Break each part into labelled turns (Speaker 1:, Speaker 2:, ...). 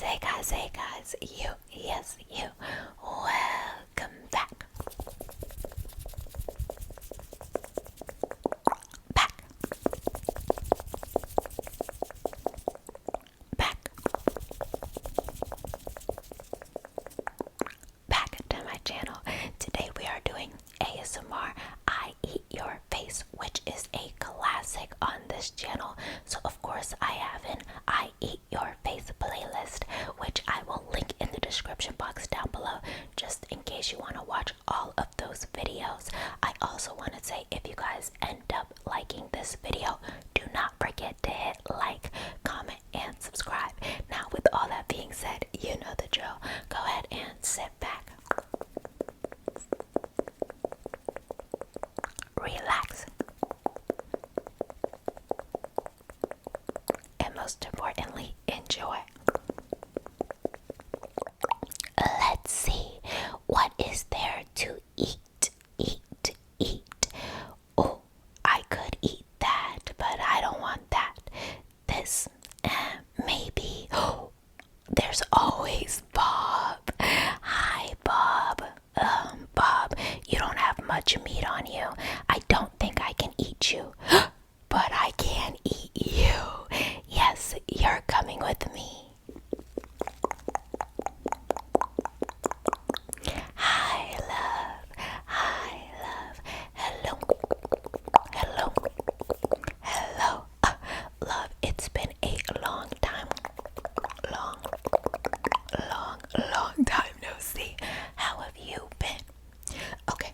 Speaker 1: Hey guys, you, yes, you, welcome back. Back to my channel. Today we are doing ASMR I Eat Your Face, which is a classic on this channel. So of course I have an I Eat Your Face playlist, which I will link in the description box down below, just in case you want to watch all of those videos. I also want to say, if you guys end up liking this video, do not forget to hit like, comment, and subscribe. Now with all that being said, you know the drill. Go ahead and sit back, relax, and most importantly, enjoy. Let's see, what is there to eat? Oh, I could eat that, but I don't want that. This, maybe. Oh, there's always Bob. Hi, Bob. Bob, you don't have much meat on you. I don't think I can eat you, but I can eat you. Yes, you're coming with me. Hi, love. Hello. Love, it's been a long time. Long time no see. How have you been? Okay,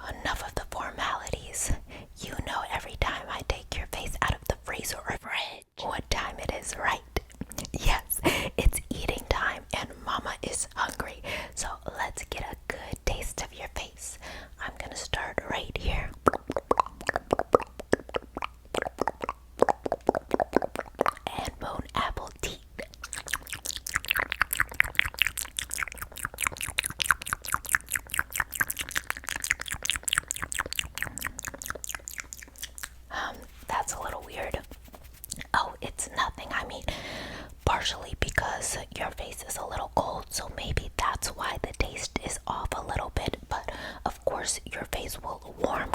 Speaker 1: enough of the formalities. You know every time I take your face out of the freezer or fridge what time it is, right? Yes, it's eating time and Mama is hungry. So let's get a good taste of your face. I'm gonna start right here. And bone apple teeth. That's a little weird. Oh, it's nothing. I mean, partially because your face is a little cold, so maybe that's why the taste is off a little bit. But of course, your face will warm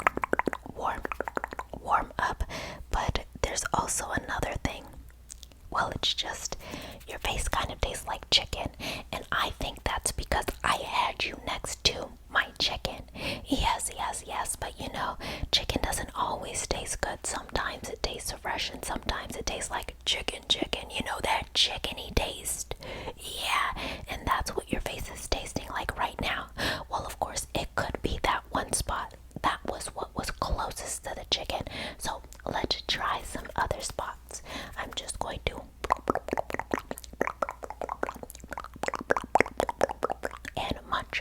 Speaker 1: up. But there's also another thing. Well, it's just your face kind of tastes like chicken, and I think that's because I had you next to my chicken. Yes, but you know, chicken doesn't always taste good. Sometimes it tastes fresh, and sometimes it tastes like chicken. You know, that chickeny taste. Yeah, and that's what your face is tasting like right now. Well, of course, it could be that one spot. That was what was closest to the chicken. So let's try some other spots. I'm just going to and munch.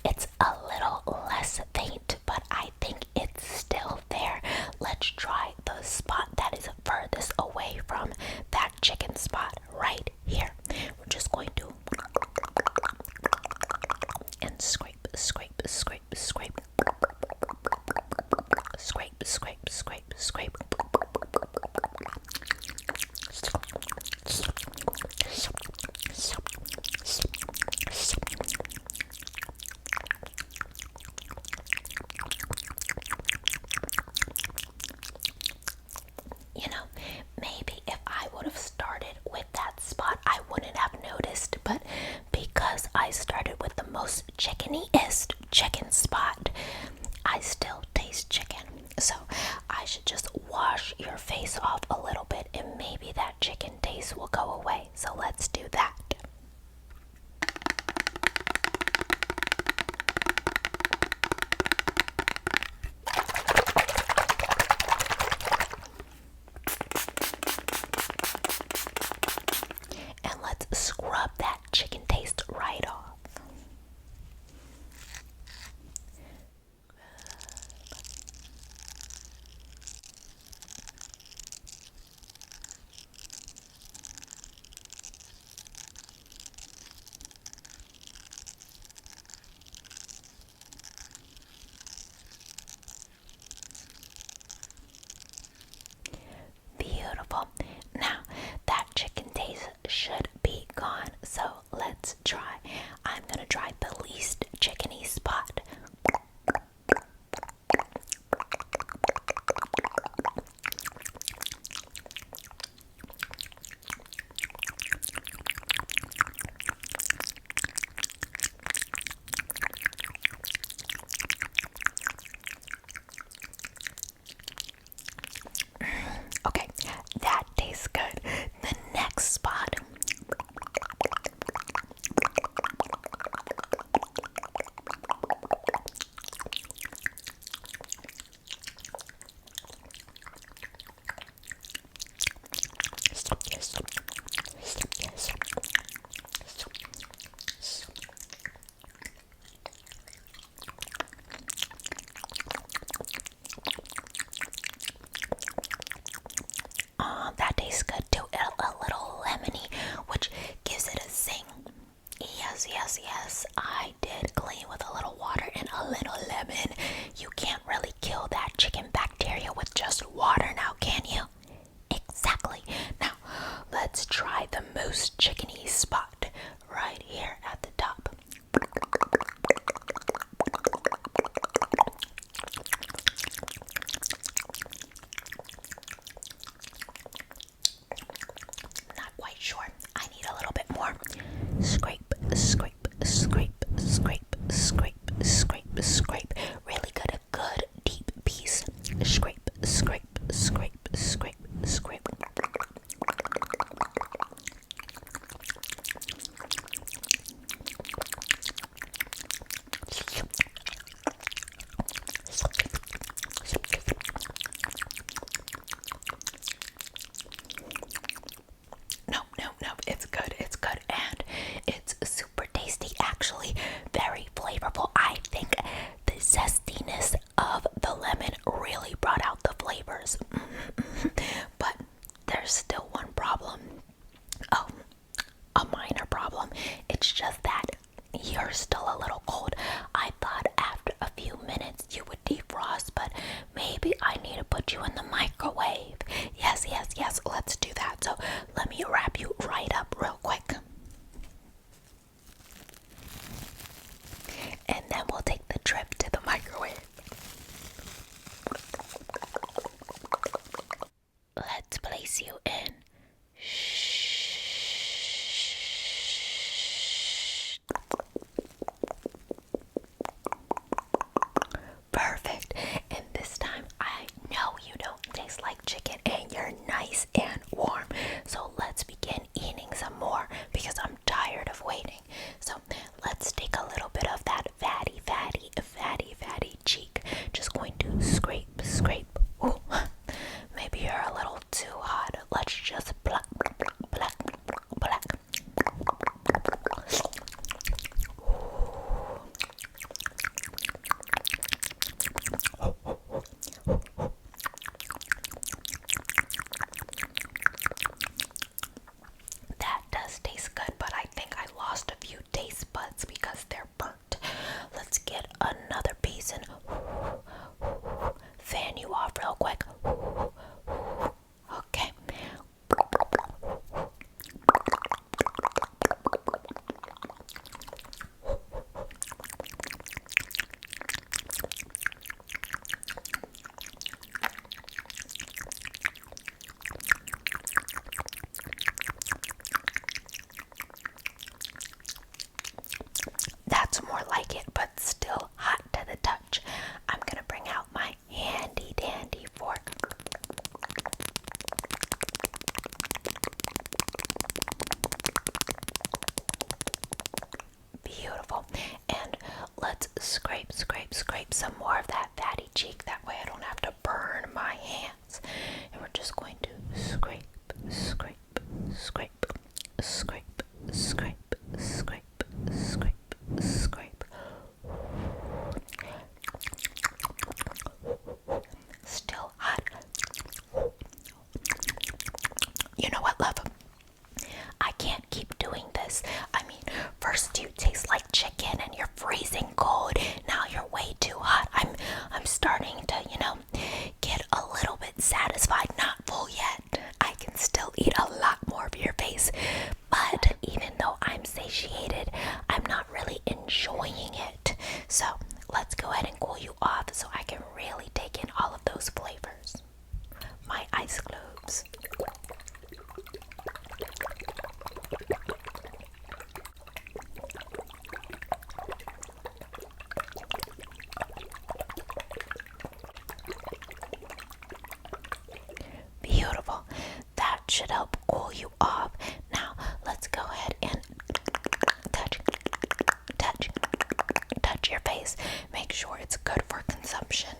Speaker 1: It's a little less some more of that fatty cheek. That way I don't have to burn my hands. And we're just going to scrape, scrape, scrape, scrape, scrape, scrape, scrape, scrape. Still hot. You know what, love? I can't keep doing this. I mean, first you taste like chicken and you're freezing cold. Now you're way too hot. I'm starting to, get a little bit satisfied. Not full yet. I can still eat a lot more of your face. But even though I'm satiated, I'm not really enjoying it. So let's go ahead and cool you off so I can really take in all of those flavors. My ice globes. Beautiful. That should help cool you off. Now let's go ahead and touch your face. Make sure it's good for consumption.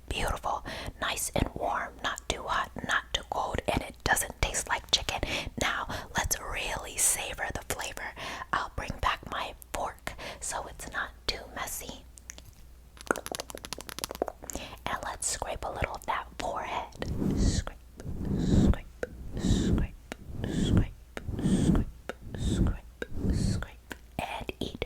Speaker 1: Beautiful. Nice and warm. Not too hot, not too cold, and it doesn't taste like chicken. Now let's really savor the flavor. I'll bring back my fork so it's not too messy. And let's scrape a little of that forehead. Scrape, scrape, scrape, scrape, scrape, scrape, scrape, and eat.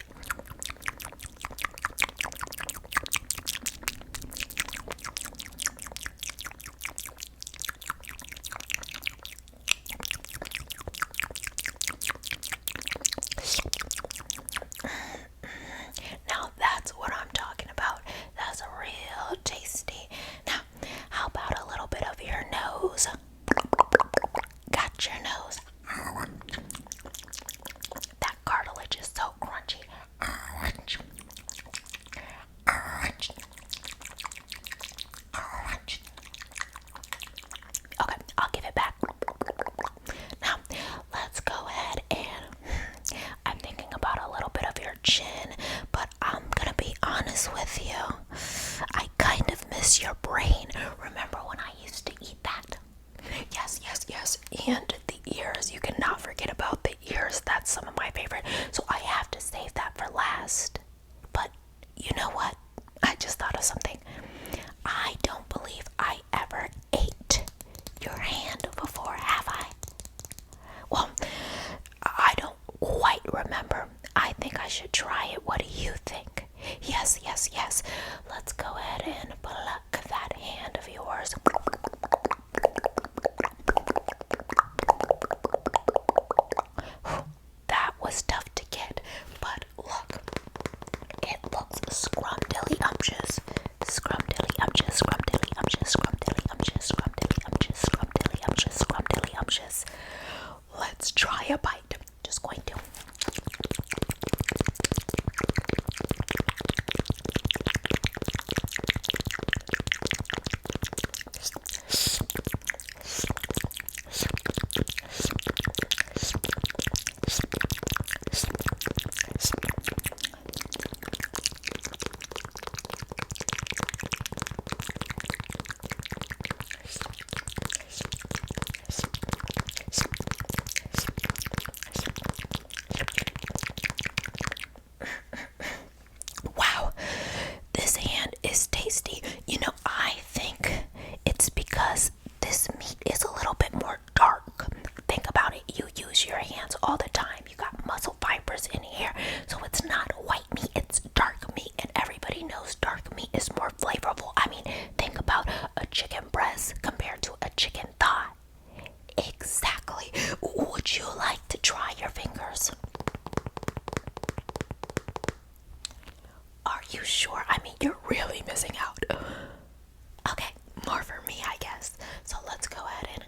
Speaker 1: Now that's what I'm talking about. That's real tasty. Now, how about a little bit of your nose? Got your nose. That cartilage is so crunchy. Okay, I'll give it back. Now, let's go ahead and I'm thinking about a little bit of your chin, but I'm gonna be honest with you. I kind of miss your brain. Remember when I used to eat that? Yes, yes, yes. And the ears. You cannot forget about the ears. That's some of my favorite. So I have to save that for last. But you know what? I just thought of something. I don't believe I ever ate your hand before, have I? Well, I don't quite remember. I think I should try it. What do you think? Yes, yes, yes. Let's go ahead and pluck that hand of yours. That was tough to get, but look, it looks scrumdiddlyumptious. Scrumdiddlyumptious, scrumdiddlyumptious, scrumdiddlyumptious, scrumdiddlyumptious, scrumdiddlyumptious, scrumdiddlyumptious. Let's try a bite. Just going to. Wow, this hand is tasty. You know, I think it's because this meat is a little bit more dark. Think about it. You use your hands all the time. You got muscle fibers in here. So it's not white meat, it's dark meat. And everybody knows dark meat is more flavorful. I mean, think about a chicken breast compared to a chicken thigh. Exactly. Would you like to try your fingers? Are you sure? I mean, you're really missing out. Okay, more for me, I guess. So let's go ahead and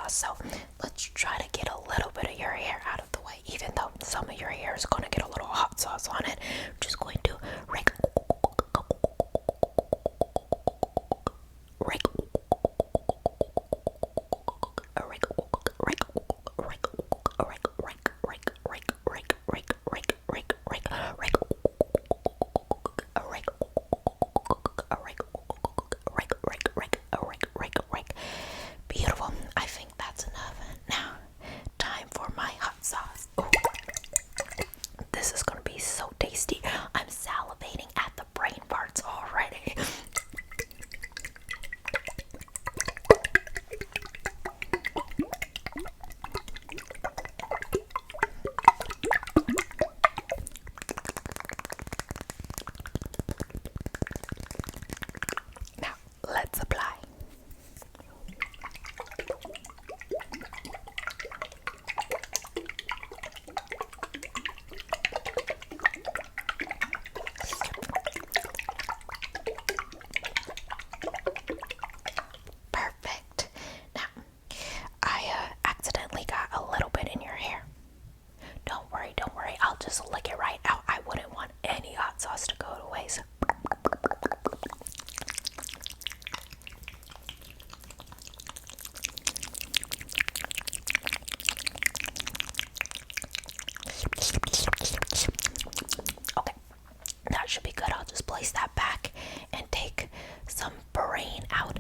Speaker 1: sauce. So let's try to get a little bit of your hair out of the way, even though some of your hair is going to get a little hot sauce on it. I'm just going to rake, Beautiful. I think that's enough. Now, time for my hot sauce. Ooh. This is gonna be so tasty. I'm salivating at the brain parts already. Now, let's apply. Perfect. Now, I accidentally got a little bit in your hair. Don't worry, don't worry. I'll just lick it right out. I wouldn't want any hot sauce to go to waste. Okay, that should be good. I'll just place that back and take some brain out.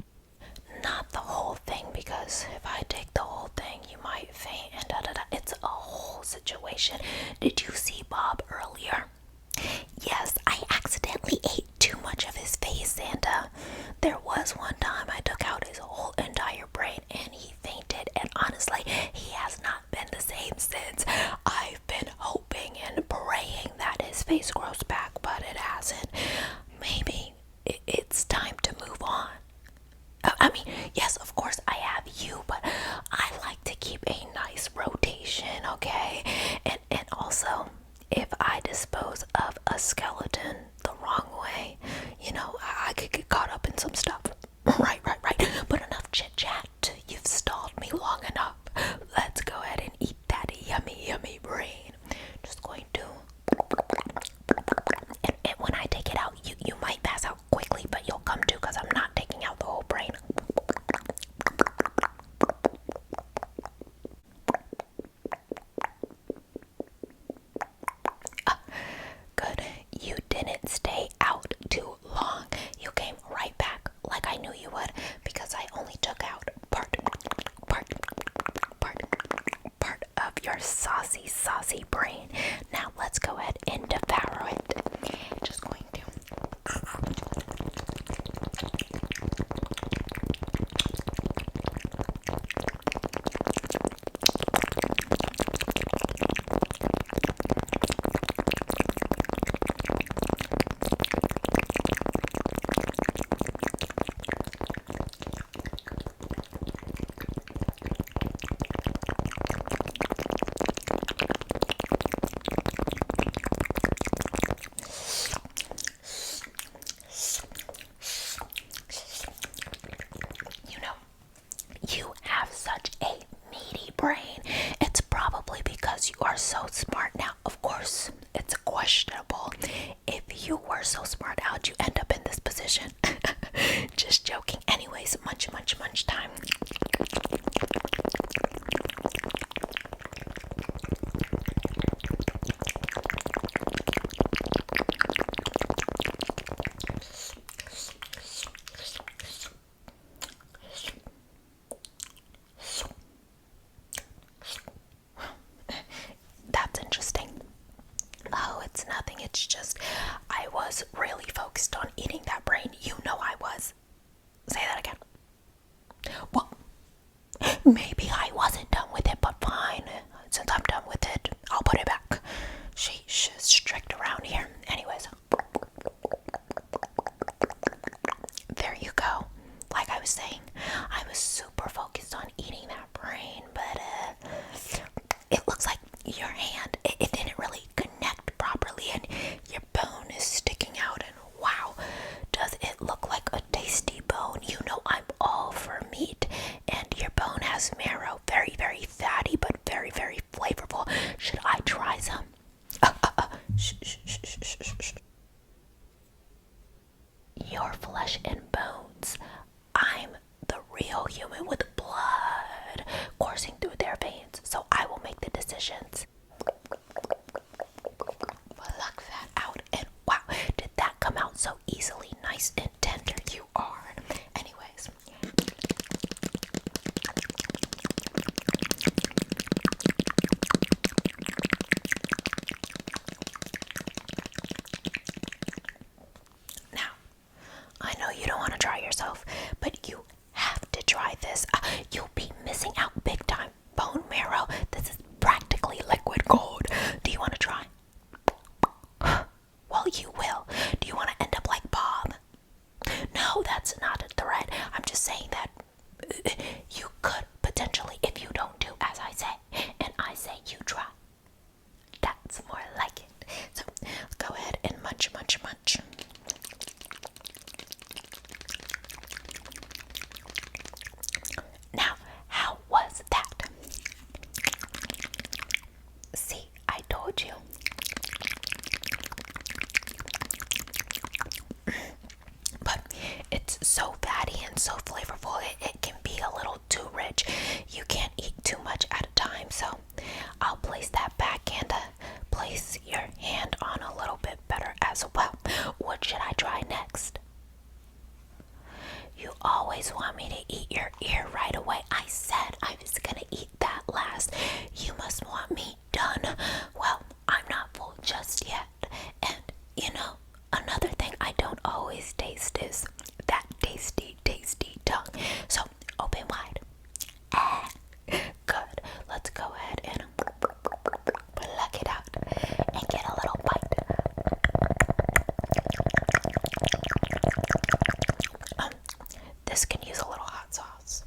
Speaker 1: Not the whole thing, because if I take the whole thing, you might faint and da-da-da. It's a whole situation. Did you see Bob earlier? Yes, I accidentally ate too much of his face, and there was one time I took out his whole entire brain and he fainted, and honestly, he has not been the same since. I've been hoping and praying that his face grows back, but it hasn't. Maybe it's time to move on. I mean, yes, of course I have you, but I like to keep a nice rotation, okay? And also, if I dispose of a skeleton the wrong way, you know, I could get caught up in some stuff. Right. But enough chit-chat. You've stalled me long enough. Let's go ahead and eat that yummy brain. Just going to... And when I take it out, you might pass out quickly, but you'll come to, because I'm not taking out the whole brain. Good. You didn't stay out too long. You came right back like I knew you would, because I only took out part of your saucy brain. Now let's go ahead and devour it. Just going to... You have such a meaty brain. It's probably because you are so smart. Now, of course, it's questionable. If you were so smart, how'd you end up in this position? Just joking. Anyways, munch time. That's interesting. Oh, it's nothing. It's just I was really focused on eating that brain. You know I was. Say that again. Well, maybe I wasn't done with it, but fine. Since I'm done with it, I'll put it back. She's strict around here. Anyways. There you go. Like I was saying, I was super focused on eating that brain, but it looks like your hand, it didn't really connect properly, and your bone is sticking out, and wow, does it look like a tasty bone. You know I'm all for meat, and your bone has marrow. yourself, but you have to try this. You'll be missing out big time. Bone marrow, this is practically liquid gold. Do you want to try? Well, you will. Do you want to end up like Bob? No, that's not a threat. I'm just saying that you could potentially, if you don't do as I say, and I say you try. That's more like it. So go ahead and munch, munch, munch. Now, how was that? See, I told you. But it's so fatty and so flavorful, it can be a little too rich. You can't eat too much at a time, so I'll place that back and place your hand on a little bit better as well. What should I try next? You always want me to eat your ear right away. I said I was gonna eat that last. You must want me done. Well, I'm not full just yet. And, you know, another thing I don't always taste is that tasty, tasty tongue. So, open wide. Good. Let's go ahead and pluck it out and get a little bite. This can use a little hot sauce.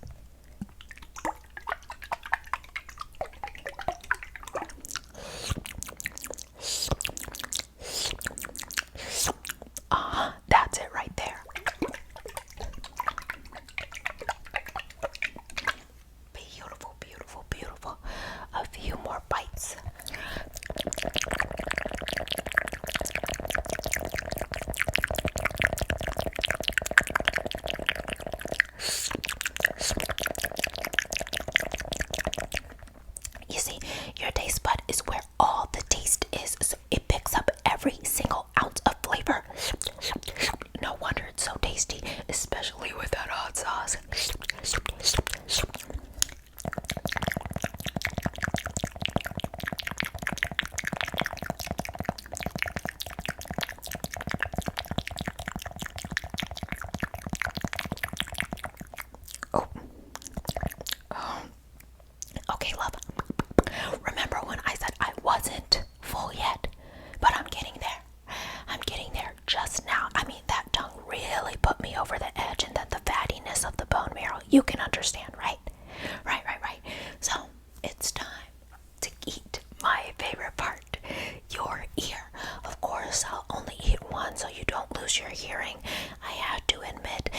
Speaker 1: That's it right there. Beautiful, beautiful, beautiful. A few more bites. You see, your taste bud is where all the taste is, so it picks up every single ounce of flavor. No wonder it's so tasty, especially with that hot sauce. Okay, love. Remember when I said I wasn't full yet? But I'm getting there. I'm getting there just now. I mean, that tongue really put me over the edge, and then the fattiness of the bone marrow. You can understand, right? Right. So, it's time to eat my favorite part, your ear. Of course, I'll only eat one so you don't lose your hearing. I have to admit,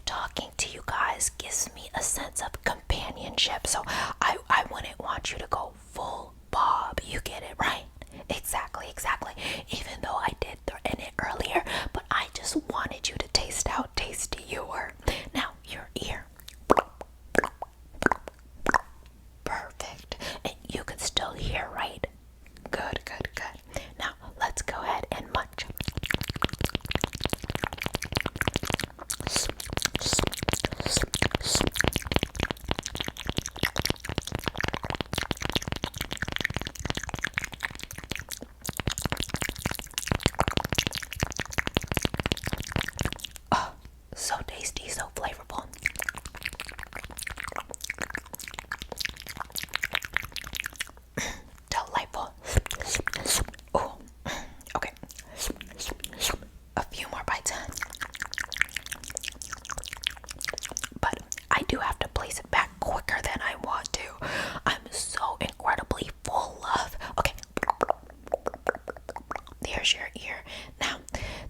Speaker 1: talking to you guys gives me a sense of companionship, so I wouldn't want you to go full Bob. You get it, right? Exactly. Even though I did threaten it earlier, but I just wanted you to taste how tasty you were. Now, your ear. Perfect. And you can still hear, right? Good. Now, let's go ahead and munch. Oh, so tasty, so flavorful. Delightful. Oh, okay. A few more bites. But I do have to place it back quicker than I want to. I'm so incredibly full of. Okay. There's your ear. Now,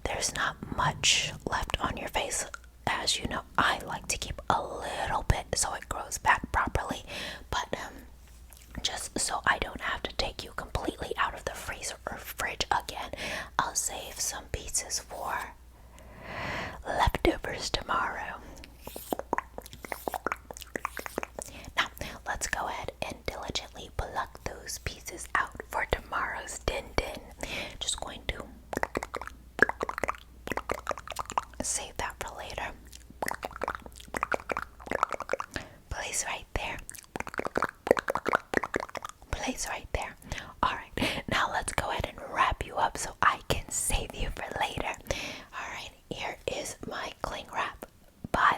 Speaker 1: there's not much left on your face. As you know, I like to keep a little bit so it grows back properly. But, just so I don't have to take you completely out of the freezer or fridge again, I'll save some pieces for leftovers tomorrow. Now, let's go ahead and diligently pluck those pieces out for tomorrow's din-din. Just going to save that for later. Place right there. Place right there. Alright, now let's go ahead and wrap you up so I can save you for later. Alright, here is my cling wrap. Bye.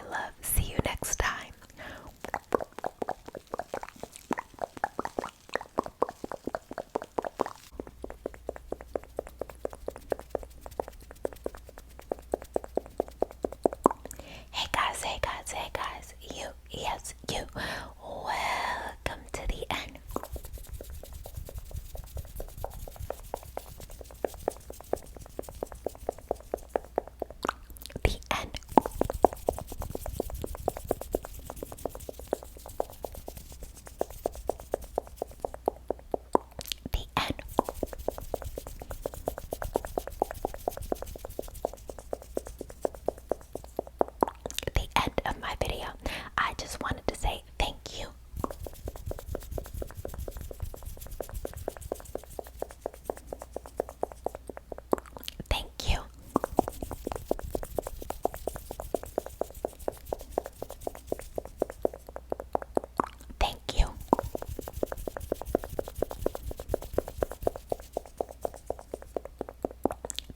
Speaker 1: hey guys, you, yes, you, welcome to the end. The end. The end. The end of my video. I just wanted to say thank you. Thank you. Thank you.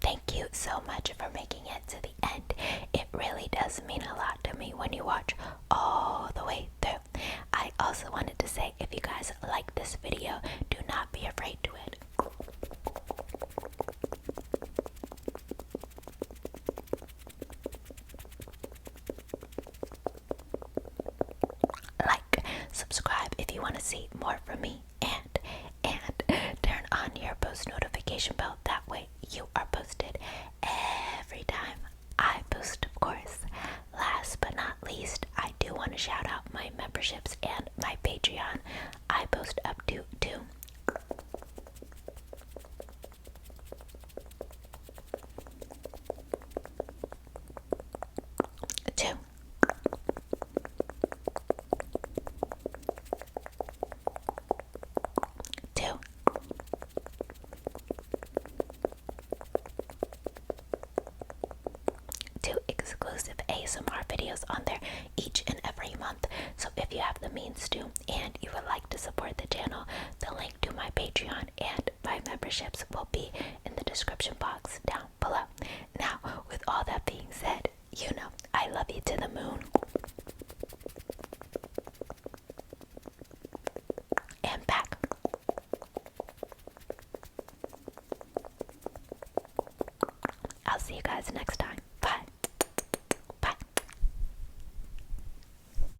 Speaker 1: Thank you so much for making it to the end. It really does mean a lot to me when you watch all the way through. I also wanted to say, if you guys like this video, do not be afraid to it. Like, subscribe if you want to see more from me, and turn on your post notification bell. That way you are posted every time I post, of course. Last but not least, I do want to shout out my memberships and my Patreon. I post up to two. Two exclusive ASMR videos on there each and every month. So if you have the means to and you would like to support the channel, the link to my Patreon and my memberships will be in the description box down below. Now, with all that being said, you know I love you to the moon